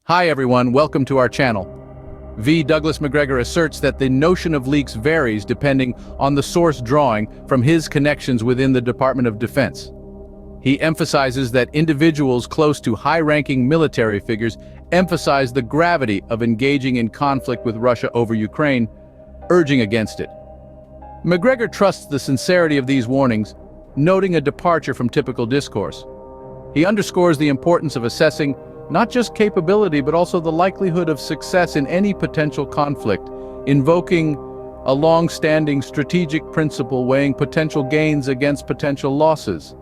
Hi everyone, welcome to our channel. Douglas Macgregor asserts that the notion of leaks varies depending on the source drawing from his connections within the Department of Defense. He emphasizes that individuals close to high-ranking military figures emphasize the gravity of engaging in conflict with Russia over Ukraine, urging against it. Macgregor trusts the sincerity of these warnings, noting a departure from typical discourse. He underscores the importance of assessing not just capability but also the likelihood of success in any potential conflict, invoking a long-standing strategic principle weighing potential gains against potential losses.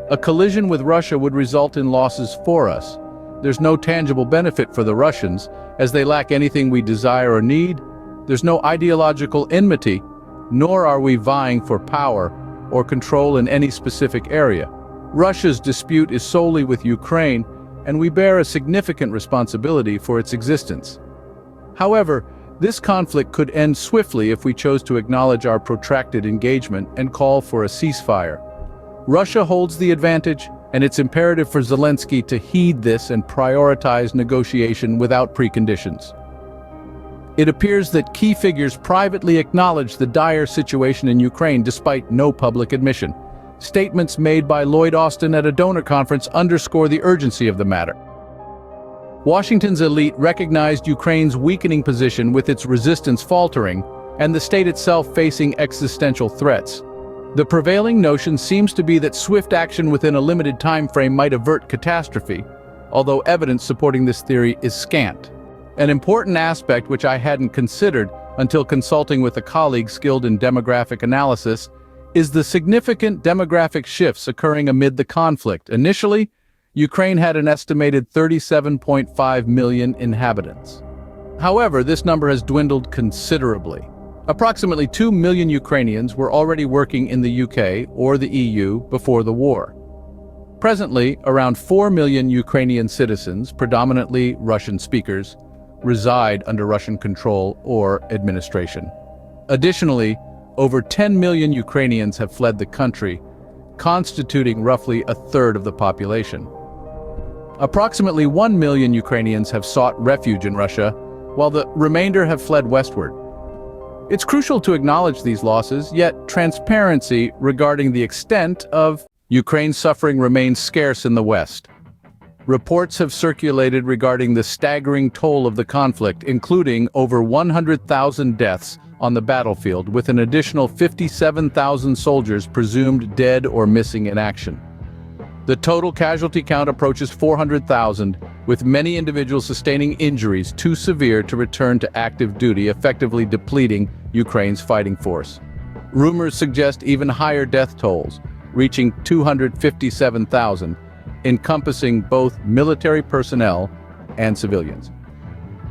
A collision with Russia would result in losses for us. There's no tangible benefit for the Russians, as they lack anything we desire or need. There's no ideological enmity, nor are we vying for power or control in any specific area. Russia's dispute is solely with Ukraine, and we bear a significant responsibility for its existence. However, this conflict could end swiftly if we chose to acknowledge our protracted engagement and call for a ceasefire. Russia holds the advantage, and it's imperative for Zelensky to heed this and prioritize negotiation without preconditions. It appears that key figures privately acknowledge the dire situation in Ukraine despite no public admission. Statements made by Lloyd Austin at a donor conference underscore the urgency of the matter. Washington's elite recognized Ukraine's weakening position with its resistance faltering and the state itself facing existential threats. The prevailing notion seems to be that swift action within a limited time frame might avert catastrophe, although evidence supporting this theory is scant. An important aspect which I hadn't considered until consulting with a colleague skilled in demographic analysis is the significant demographic shifts occurring amid the conflict. Initially, Ukraine had an estimated 37.5 million inhabitants. However, this number has dwindled considerably. Approximately 2 million Ukrainians were already working in the UK or the EU before the war. Presently, around 4 million Ukrainian citizens, predominantly Russian speakers, reside under Russian control or administration. Additionally, over 10 million Ukrainians have fled the country, constituting roughly a third of the population. Approximately 1 million Ukrainians have sought refuge in Russia, while the remainder have fled westward. It's crucial to acknowledge these losses, yet transparency regarding the extent of Ukraine's suffering remains scarce in the West. Reports have circulated regarding the staggering toll of the conflict, including over 100,000 deaths on the battlefield, with an additional 57,000 soldiers presumed dead or missing in action. The total casualty count approaches 400,000, with many individuals sustaining injuries too severe to return to active duty, effectively depleting Ukraine's fighting force. Rumors suggest even higher death tolls, reaching 257,000, encompassing both military personnel and civilians.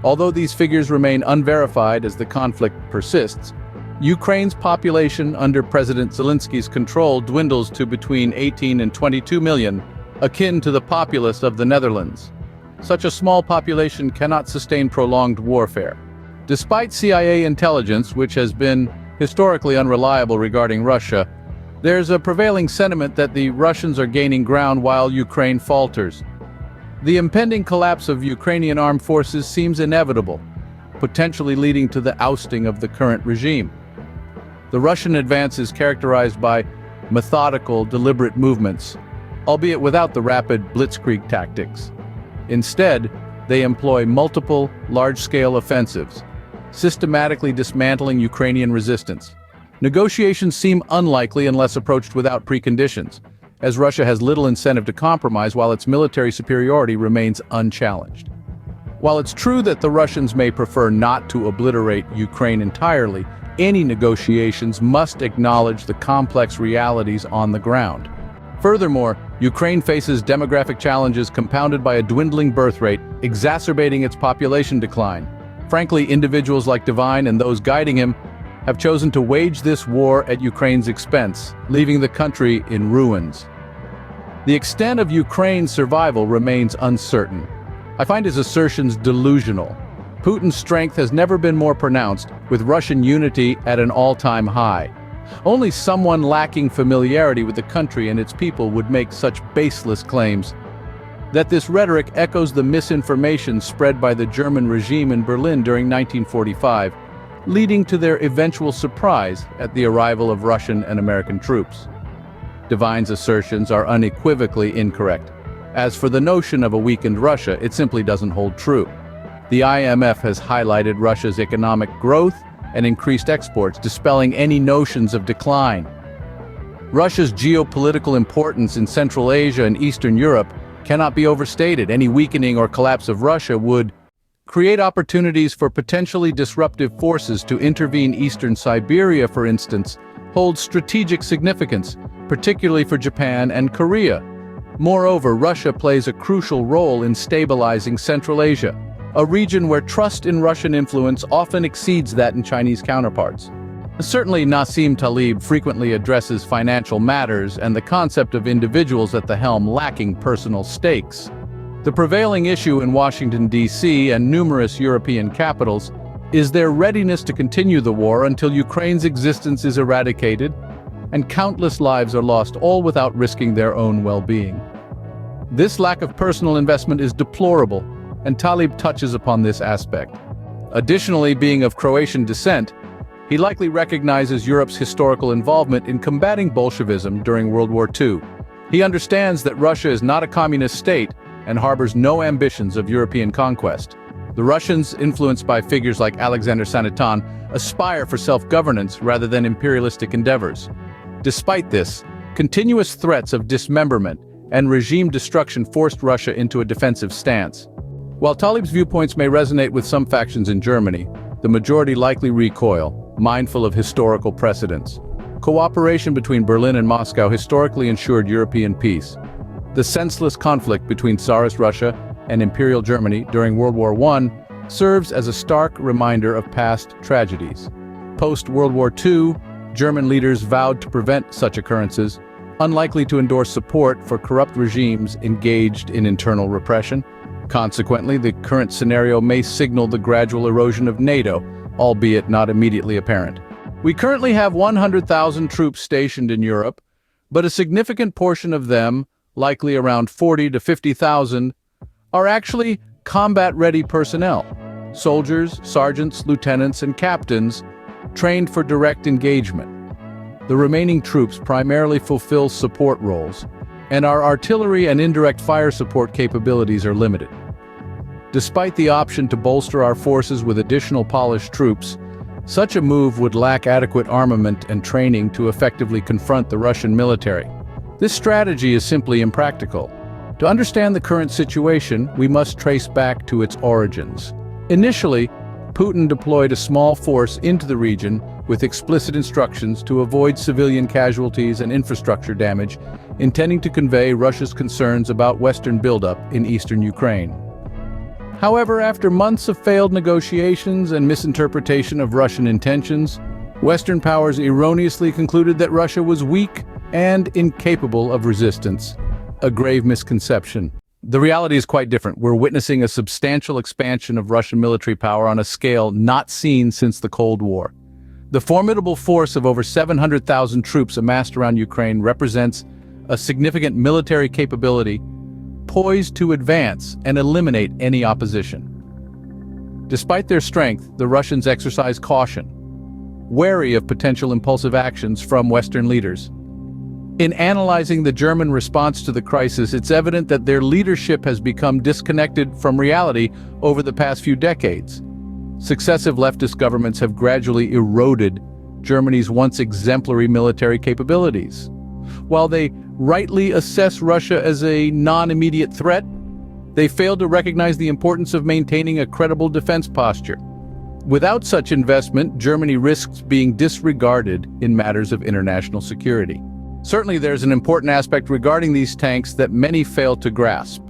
Although these figures remain unverified as the conflict persists, Ukraine's population under President Zelensky's control dwindles to between 18 and 22 million, akin to the populace of the Netherlands. Such a small population cannot sustain prolonged warfare. Despite CIA intelligence, which has been historically unreliable regarding Russia, there's a prevailing sentiment that the Russians are gaining ground while Ukraine falters. The impending collapse of Ukrainian armed forces seems inevitable, potentially leading to the ousting of the current regime. The Russian advance is characterized by methodical, deliberate movements, albeit without the rapid blitzkrieg tactics. Instead, they employ multiple, large-scale offensives, systematically dismantling Ukrainian resistance. Negotiations seem unlikely unless approached without preconditions, as Russia has little incentive to compromise while its military superiority remains unchallenged. While it's true that the Russians may prefer not to obliterate Ukraine entirely, any negotiations must acknowledge the complex realities on the ground. Furthermore, Ukraine faces demographic challenges compounded by a dwindling birth rate, exacerbating its population decline. Frankly, individuals like Devine and those guiding him have chosen to wage this war at Ukraine's expense, leaving the country in ruins. The extent of Ukraine's survival remains uncertain. I find his assertions delusional. Putin's strength has never been more pronounced, with Russian unity at an all-time high. Only someone lacking familiarity with the country and its people would make such baseless claims. that this rhetoric echoes the misinformation spread by the German regime in Berlin during 1945, leading to their eventual surprise at the arrival of Russian and American troops. Devine's assertions are unequivocally incorrect. As for the notion of a weakened Russia, it simply doesn't hold true. The IMF has highlighted Russia's economic growth and increased exports, dispelling any notions of decline. Russia's geopolitical importance in Central Asia and Eastern Europe cannot be overstated. Any weakening or collapse of Russia would create opportunities for potentially disruptive forces to intervene. Eastern Siberia, for instance, holds strategic significance, particularly for Japan and Korea. Moreover, Russia plays a crucial role in stabilizing Central Asia, a region where trust in Russian influence often exceeds that in Chinese counterparts. Certainly, Nassim Taleb frequently addresses financial matters and the concept of individuals at the helm lacking personal stakes. The prevailing issue in Washington, D.C. and numerous European capitals is their readiness to continue the war until Ukraine's existence is eradicated and countless lives are lost, all without risking their own well-being. This lack of personal investment is deplorable, and Taleb touches upon this aspect. Additionally, being of Croatian descent, he likely recognizes Europe's historical involvement in combating Bolshevism during World War II. He understands that Russia is not a communist state and harbors no ambitions of European conquest. The Russians, influenced by figures like Alexander Sanitan, aspire for self-governance rather than imperialistic endeavors. Despite this, continuous threats of dismemberment and regime destruction forced Russia into a defensive stance. While Taleb's viewpoints may resonate with some factions in Germany, the majority likely recoil, mindful of historical precedents. Cooperation between Berlin and Moscow historically ensured European peace. The senseless conflict between Tsarist Russia and Imperial Germany during World War I serves as a stark reminder of past tragedies. Post-World War II, German leaders vowed to prevent such occurrences, unlikely to endorse support for corrupt regimes engaged in internal repression. Consequently, the current scenario may signal the gradual erosion of NATO, albeit not immediately apparent. We currently have 100,000 troops stationed in Europe, but a significant portion of them, likely around 40 to 50,000, are actually combat-ready personnel. Soldiers, sergeants, lieutenants, and captains trained for direct engagement. The remaining troops primarily fulfill support roles, and our artillery and indirect fire support capabilities are limited. Despite the option to bolster our forces with additional Polish troops, such a move would lack adequate armament and training to effectively confront the Russian military. This strategy is simply impractical. To understand the current situation, we must trace back to its origins. Initially, Putin deployed a small force into the region with explicit instructions to avoid civilian casualties and infrastructure damage, intending to convey Russia's concerns about Western buildup in eastern Ukraine. However, after months of failed negotiations and misinterpretation of Russian intentions, Western powers erroneously concluded that Russia was weak and incapable of resistance, a grave misconception. The reality is quite different. We're witnessing a substantial expansion of Russian military power on a scale not seen since the Cold War. The formidable force of over 700,000 troops amassed around Ukraine represents a significant military capability poised to advance and eliminate any opposition. Despite their strength, the Russians exercise caution, wary of potential impulsive actions from Western leaders. In analyzing the German response to the crisis, it's evident that their leadership has become disconnected from reality over the past few decades. Successive leftist governments have gradually eroded Germany's once exemplary military capabilities. While they rightly assess Russia as a non-immediate threat, they fail to recognize the importance of maintaining a credible defense posture. Without such investment, Germany risks being disregarded in matters of international security. Certainly, there's an important aspect regarding these tanks that many fail to grasp.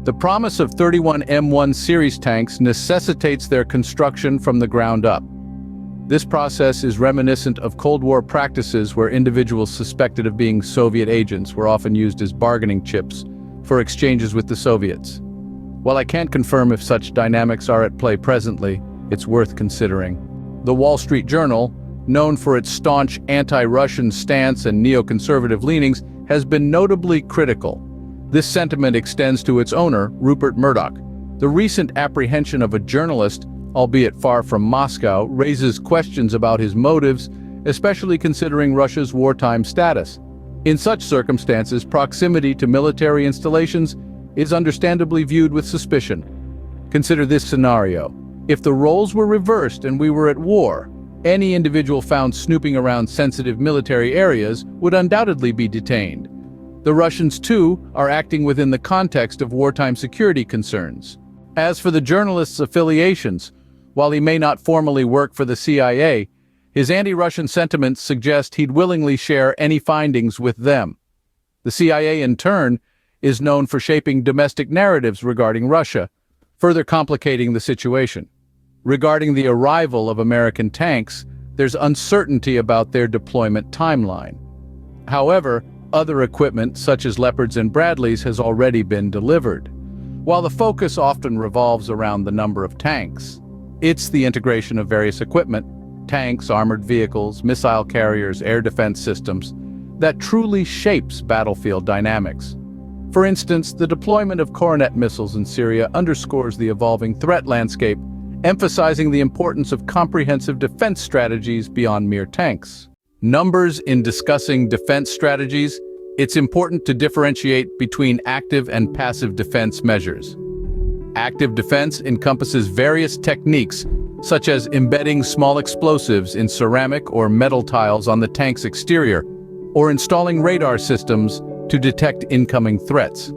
The promise of 31 M1 series tanks necessitates their construction from the ground up. This process is reminiscent of Cold War practices where individuals suspected of being Soviet agents were often used as bargaining chips for exchanges with the Soviets. While I can't confirm if such dynamics are at play presently, it's worth considering. The Wall Street Journal, known for its staunch anti-Russian stance and neoconservative leanings, has been notably critical, This sentiment extends to its owner, Rupert Murdoch. The recent apprehension of a journalist, albeit far from Moscow, raises questions about his motives, especially considering Russia's wartime status. In such circumstances, proximity to military installations is understandably viewed with suspicion. Consider this scenario. If the roles were reversed and we were at war, any individual found snooping around sensitive military areas would undoubtedly be detained. The Russians, too, are acting within the context of wartime security concerns. As for the journalist's affiliations, while he may not formally work for the CIA, his anti-Russian sentiments suggest he'd willingly share any findings with them. The CIA, in turn, is known for shaping domestic narratives regarding Russia, further complicating the situation. Regarding the arrival of American tanks, there's uncertainty about their deployment timeline. However, other equipment, such as Leopards and Bradleys, has already been delivered. While the focus often revolves around the number of tanks, it's the integration of various equipment, tanks, armored vehicles, missile carriers, air defense systems, that truly shapes battlefield dynamics. For instance, the deployment of Coronet missiles in Syria underscores the evolving threat landscape, emphasizing the importance of comprehensive defense strategies beyond mere tanks. Numbers in discussing defense strategies, it's important to differentiate between active and passive defense measures. Active defense encompasses various techniques, such as embedding small explosives in ceramic or metal tiles on the tank's exterior, or installing radar systems to detect incoming threats.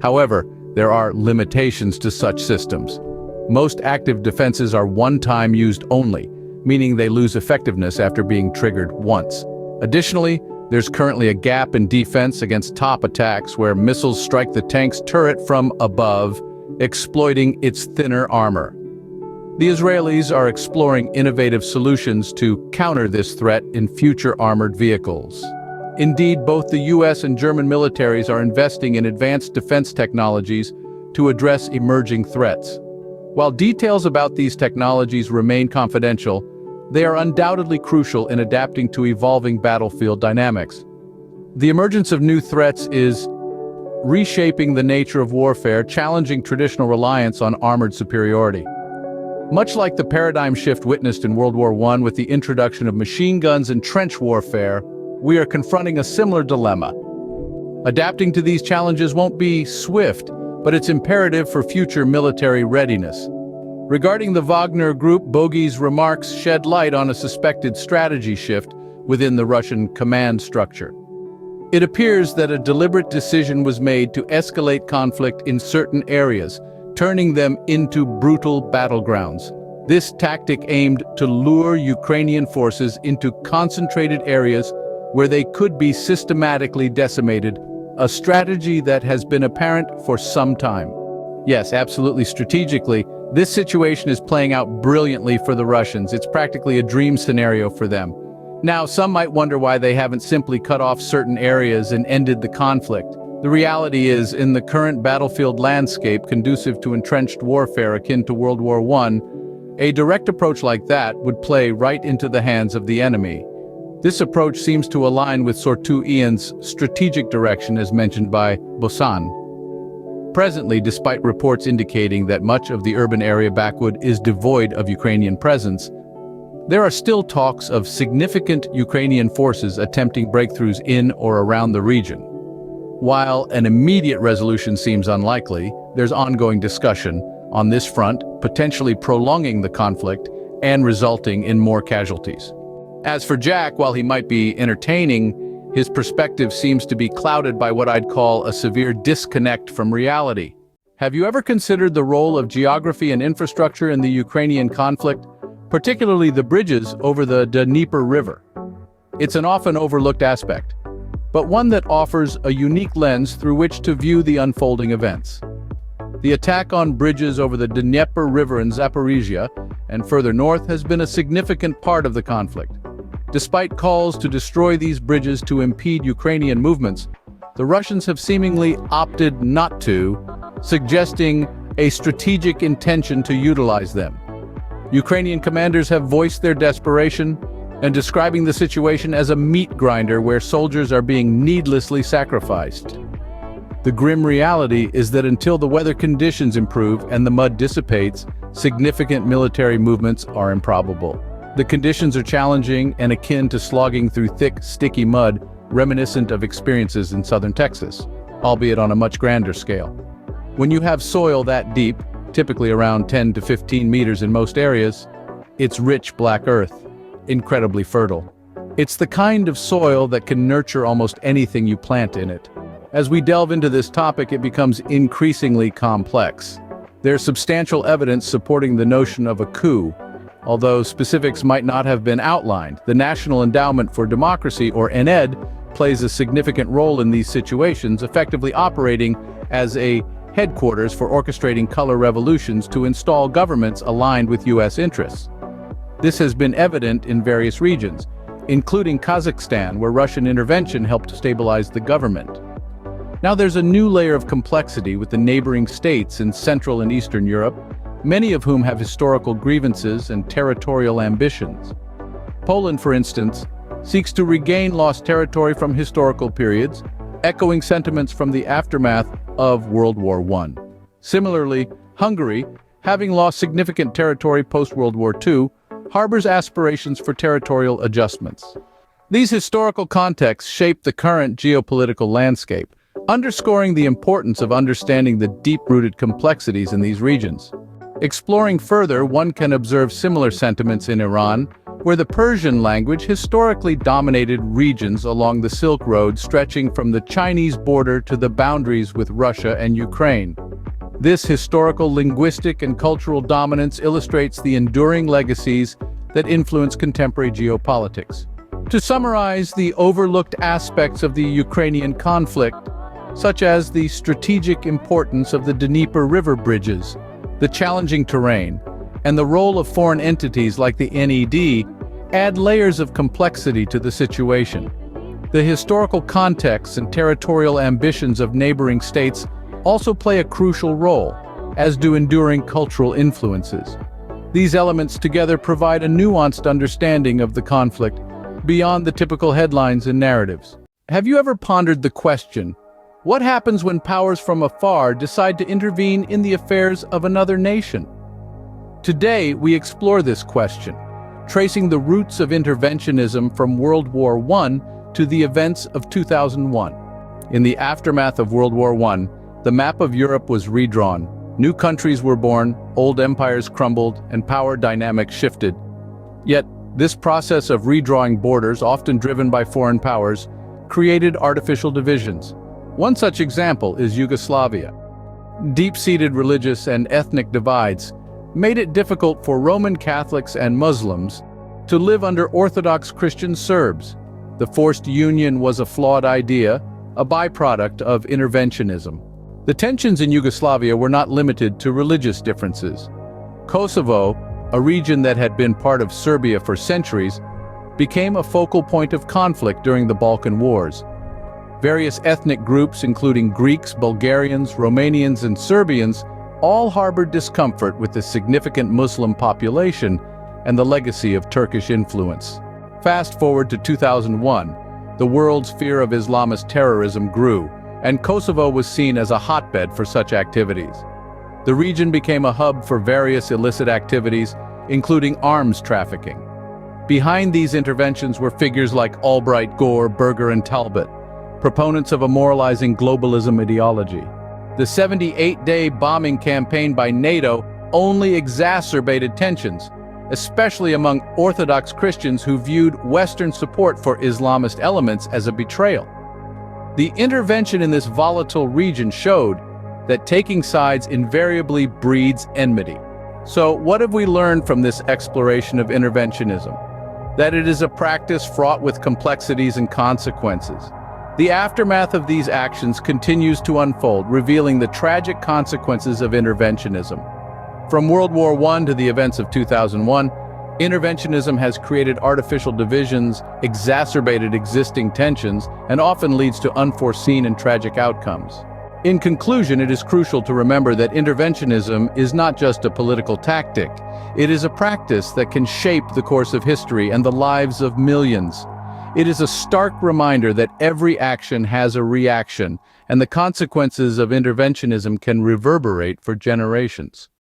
However, there are limitations to such systems. Most active defenses are one-time used only, meaning they lose effectiveness after being triggered once. Additionally, there's currently a gap in defense against top attacks where missiles strike the tank's turret from above, exploiting its thinner armor. The Israelis are exploring innovative solutions to counter this threat in future armored vehicles. Indeed, both the US and German militaries are investing in advanced defense technologies to address emerging threats. While details about these technologies remain confidential, they are undoubtedly crucial in adapting to evolving battlefield dynamics. The emergence of new threats is reshaping the nature of warfare, challenging traditional reliance on armored superiority. Much like the paradigm shift witnessed in World War I with the introduction of machine guns and trench warfare, we are confronting a similar dilemma. Adapting to these challenges won't be swift, but it's imperative for future military readiness. Regarding the Wagner Group, Bogey's remarks shed light on a suspected strategy shift within the Russian command structure. It appears that a deliberate decision was made to escalate conflict in certain areas, turning them into brutal battlegrounds. This tactic aimed to lure Ukrainian forces into concentrated areas where they could be systematically decimated, a strategy that has been apparent for some time. Yes, absolutely strategically, this situation is playing out brilliantly for the Russians. It's practically a dream scenario for them. Now, some might wonder why they haven't simply cut off certain areas and ended the conflict. The reality is, in the current battlefield landscape conducive to entrenched warfare akin to World War I, a direct approach like that would play right into the hands of the enemy. This approach seems to align with Surtout Ian's strategic direction as mentioned by Bosan. Presently, despite reports indicating that much of the urban area backwood is devoid of Ukrainian presence, there are still talks of significant Ukrainian forces attempting breakthroughs in or around the region. While an immediate resolution seems unlikely, there's ongoing discussion on this front, potentially prolonging the conflict and resulting in more casualties. As for Jack, while he might be entertaining, his perspective seems to be clouded by what I'd call a severe disconnect from reality. Have you ever considered the role of geography and infrastructure in the Ukrainian conflict, particularly the bridges over the Dnieper River? It's an often overlooked aspect, but one that offers a unique lens through which to view the unfolding events. The attack on bridges over the Dnieper River in Zaporizhia and further north has been a significant part of the conflict. Despite calls to destroy these bridges to impede Ukrainian movements, the Russians have seemingly opted not to, suggesting a strategic intention to utilize them. Ukrainian commanders have voiced their desperation and describing the situation as a meat grinder where soldiers are being needlessly sacrificed. The grim reality is that until the weather conditions improve and the mud dissipates, significant military movements are improbable. The conditions are challenging and akin to slogging through thick, sticky mud, reminiscent of experiences in southern Texas, albeit on a much grander scale. When you have soil that deep, typically around 10 to 15 meters in most areas, it's rich black earth, incredibly fertile. It's the kind of soil that can nurture almost anything you plant in it. As we delve into this topic, it becomes increasingly complex. There's substantial evidence supporting the notion of a coup. Although specifics might not have been outlined, the National Endowment for Democracy, or NED, plays a significant role in these situations, effectively operating as a headquarters for orchestrating color revolutions to install governments aligned with U.S. interests. This has been evident in various regions, including Kazakhstan, where Russian intervention helped stabilize the government. Now there's a new layer of complexity with the neighboring states in Central and Eastern Europe, many of whom have historical grievances and territorial ambitions. Poland, for instance, seeks to regain lost territory from historical periods, echoing sentiments from the aftermath of World War I. Similarly, Hungary, having lost significant territory post-World War II, harbors aspirations for territorial adjustments. These historical contexts shape the current geopolitical landscape, underscoring the importance of understanding the deep-rooted complexities in these regions. Exploring further, one can observe similar sentiments in Iran, where the Persian language historically dominated regions along the Silk Road stretching from the Chinese border to the boundaries with Russia and Ukraine. This historical, linguistic, and cultural dominance illustrates the enduring legacies that influence contemporary geopolitics. To summarize the overlooked aspects of the Ukrainian conflict, such as the strategic importance of the Dnieper River bridges, the challenging terrain, and the role of foreign entities like the NED, add layers of complexity to the situation. The historical contexts and territorial ambitions of neighboring states also play a crucial role, as do enduring cultural influences. These elements together provide a nuanced understanding of the conflict beyond the typical headlines and narratives. Have you ever pondered the question, what happens when powers from afar decide to intervene in the affairs of another nation? Today, we explore this question, tracing the roots of interventionism from World War I to the events of 2001. In the aftermath of World War I, the map of Europe was redrawn. New countries were born, old empires crumbled, and power dynamics shifted. Yet, this process of redrawing borders, often driven by foreign powers, created artificial divisions. One such example is Yugoslavia. Deep-seated religious and ethnic divides made it difficult for Roman Catholics and Muslims to live under Orthodox Christian Serbs. The forced union was a flawed idea, a byproduct of interventionism. The tensions in Yugoslavia were not limited to religious differences. Kosovo, a region that had been part of Serbia for centuries, became a focal point of conflict during the Balkan Wars. Various ethnic groups, including Greeks, Bulgarians, Romanians, and Serbians, all harbored discomfort with the significant Muslim population and the legacy of Turkish influence. Fast forward to 2001, the world's fear of Islamist terrorism grew, and Kosovo was seen as a hotbed for such activities. The region became a hub for various illicit activities, including arms trafficking. Behind these interventions were figures like Albright, Gore, Berger, and Talbot, proponents of a moralizing globalism ideology. The 78-day bombing campaign by NATO only exacerbated tensions, especially among Orthodox Christians who viewed Western support for Islamist elements as a betrayal. The intervention in this volatile region showed that taking sides invariably breeds enmity. So, what have we learned from this exploration of interventionism? That it is a practice fraught with complexities and consequences. The aftermath of these actions continues to unfold, revealing the tragic consequences of interventionism. From World War I to the events of 2001, interventionism has created artificial divisions, exacerbated existing tensions, and often leads to unforeseen and tragic outcomes. In conclusion, it is crucial to remember that interventionism is not just a political tactic. It is a practice that can shape the course of history and the lives of millions. It is a stark reminder that every action has a reaction, and the consequences of interventionism can reverberate for generations.